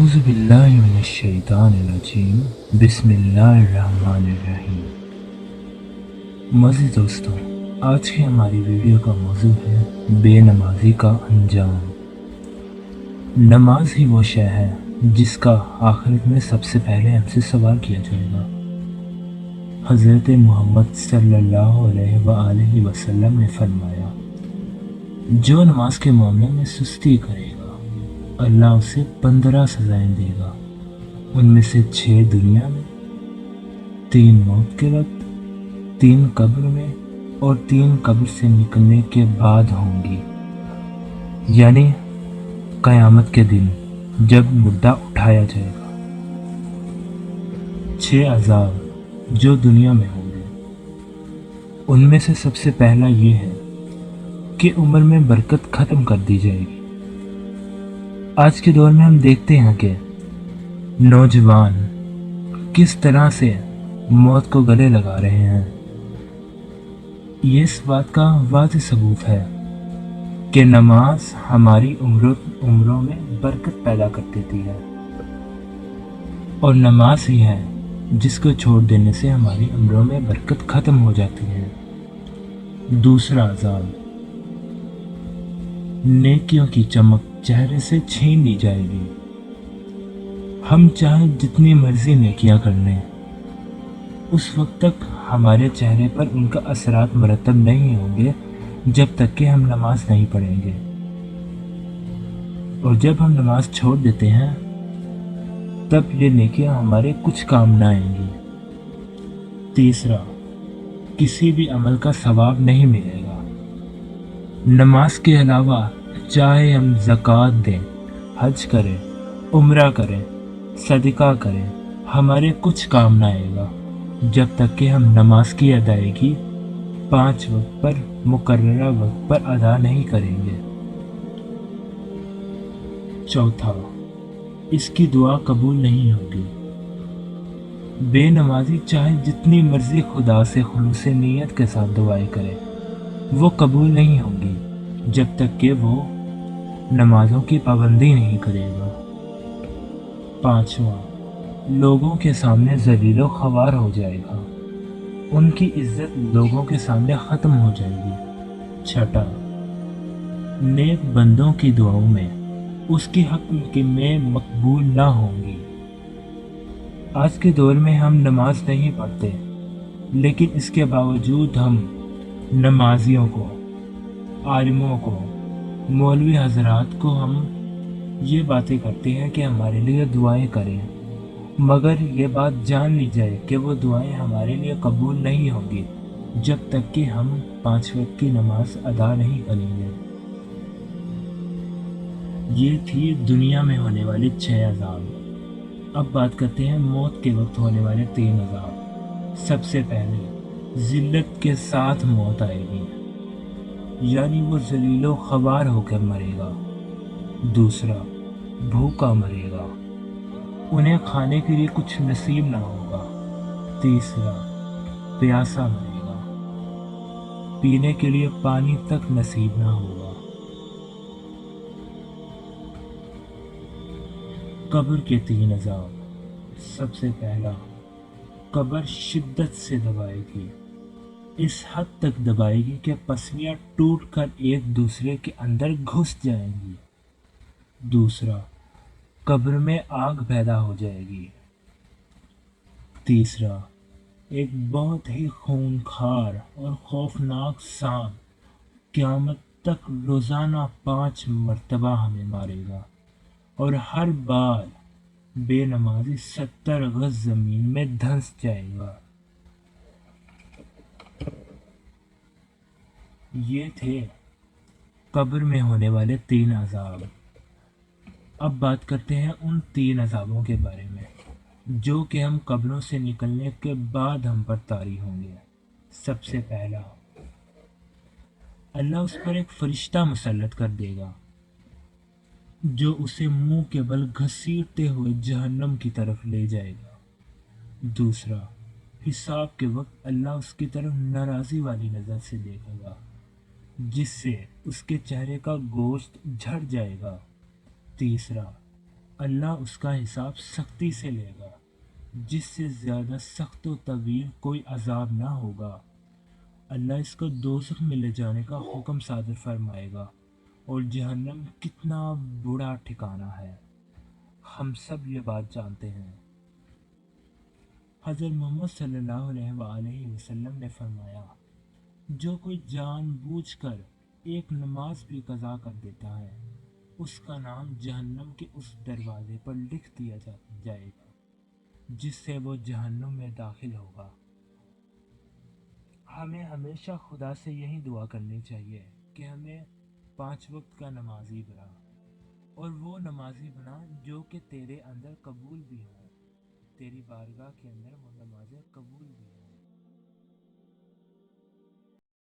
अऊज़ु बिल्लाहि मिनश्शैतानिर्रजीम बिस्मिल्लाहिर्रहमानिर्रहीम। मज़ीद दोस्तों, आज की हमारी वीडियो का मौजू है बेनमाजी का अंजाम। नमाज ही वो शय है जिसका आखिरत में सबसे पहले हमसे सवाल किया जाएगा। हज़रत मोहम्मद सल्लल्लाहु अलैहि वसल्लम ने फरमाया, जो नमाज के मामले में सुस्ती करेगा अल्लाह उसे 15 सजाएं देगा। उनमें से 6 दुनिया में, 3 मौत के वक्त, 3 कब्र में और 3 कब्र से निकलने के बाद होंगी, यानी क़यामत के दिन जब मुर्दा उठाया जाएगा। 6 अज़ाब जो दुनिया में होंगे, उनमें से सबसे पहला ये है कि उम्र में बरकत ख़त्म कर दी जाएगी। आज के दौर में हम देखते हैं कि नौजवान किस तरह से मौत को गले लगा रहे हैं। ये इस बात का वाज़ेह सबूत है कि नमाज हमारी उम्रों में बरकत पैदा कर देती है, और नमाज ही है जिसको छोड़ देने से हमारी उम्रों में बरकत ख़त्म हो जाती है। दूसरा अज़ाब, नेकियों की चमक चेहरे से छीन ली जाएगी। हम चाहे जितनी मर्जी नेकियां कर लें, उस वक्त तक हमारे चेहरे पर उनका असरात मरतब नहीं होंगे जब तक कि हम नमाज नहीं पढ़ेंगे। और जब हम नमाज छोड़ देते हैं तब ये नेकियां हमारे कुछ काम ना आएंगी। तीसरा, किसी भी अमल का सवाब नहीं मिलेगा। नमाज के अलावा चाहे हम ज़कात दें, हज करें, उम्रा करें, सदका करें, हमारे कुछ काम ना आएगा जब तक कि हम नमाज की अदायगी 5 वक्त पर मुकर्ररा वक्त पर अदा नहीं करेंगे। चौथा, इसकी दुआ कबूल नहीं होगी। बेनमाजी चाहे जितनी मर्जी खुदा से खुलूस नीयत के साथ दुआएं करे, वो कबूल नहीं होंगी जब तक कि वो नमाजों की पाबंदी नहीं करेगा। पांचवा, लोगों के सामने ज़लीलो ख़वार हो जाएगा। उनकी इज्जत लोगों के सामने ख़त्म हो जाएगी। छठा, नेक बंदों की दुआओं में उसकी हक में मकबूल ना होंगी। आज के दौर में हम नमाज नहीं पढ़ते, लेकिन इसके बावजूद हम नमाजियों को, आलिमों को, मौलवी हजरात को हम ये बातें करते हैं कि हमारे लिए दुआएं करें, मगर ये बात जान ली जाए कि वो दुआएं हमारे लिए कबूल नहीं होंगी जब तक कि हम 5 वक्त की नमाज अदा नहीं करेंगे। ये थी दुनिया में होने वाले 6 अज़ाब। अब बात करते हैं मौत के वक्त होने वाले 3 अज़ाब। सबसे पहले ज़िल्लत के साथ मौत आएगी, यानी वो ज़लीलो ख़वार होकर मरेगा। दूसरा, भूखा मरेगा, उन्हें खाने के लिए कुछ नसीब ना होगा। तीसरा, प्यासा मरेगा, पीने के लिए पानी तक नसीब ना होगा। कब्र के 3 अज़ाब। सबसे पहला, कब्र शिद्दत से दबाएगी, इस हद तक दबाएगी कि पसलियां टूटकर एक दूसरे के अंदर घुस जाएंगी। दूसरा, कब्र में आग पैदा हो जाएगी। तीसरा, एक बहुत ही खूंखार और खौफनाक सांप क़यामत तक रोज़ाना 5 मरतबा हमें मारेगा, और हर बार बेनमाजी 70 गज ज़मीन में धंस जाएगा। ये थे कब्र में होने वाले 3 अज़ाब। अब बात करते हैं उन 3 अज़ाबों के बारे में जो कि हम कब्रों से निकलने के बाद हम पर तारी होंगे। सबसे पहला, अल्लाह उस पर एक फरिश्ता मुसल्लत कर देगा जो उसे मुंह के बल घसीटते हुए जहन्नम की तरफ ले जाएगा। दूसरा, हिसाब के वक्त अल्लाह उसकी तरफ नाराज़ी वाली नज़र से देखेगा, जिससे उसके चेहरे का गोश्त झड़ जाएगा। तीसरा, اللہ اس کا حساب سختی سے لے گا، جس سے زیادہ سخت و طویل کوئی عذاب نہ ہوگا۔ اللہ اس کو دوزخ میں لے جانے کا حکم صادر فرمائے گا، اور جہنم کتنا برا ٹھکانہ ہے، ہم سب یہ بات جانتے ہیں۔ حضرت محمد صلی اللہ علیہ وآلہ وسلم نے فرمایا، جو کوئی جان بوجھ کر ایک نماز بھی قضا کر دیتا ہے، اس کا نام جہنم کے اس دروازے پر لکھ دیا جائے گا جس سے وہ جہنم میں داخل ہوگا۔ ہمیں ہمیشہ خدا سے یہی دعا کرنی چاہیے کہ ہمیں 5 وقت کا نمازی بنا، اور وہ نمازی بنا جو کہ تیرے اندر قبول بھی ہوں، تیری بارگاہ کے اندر وہ نمازیں قبول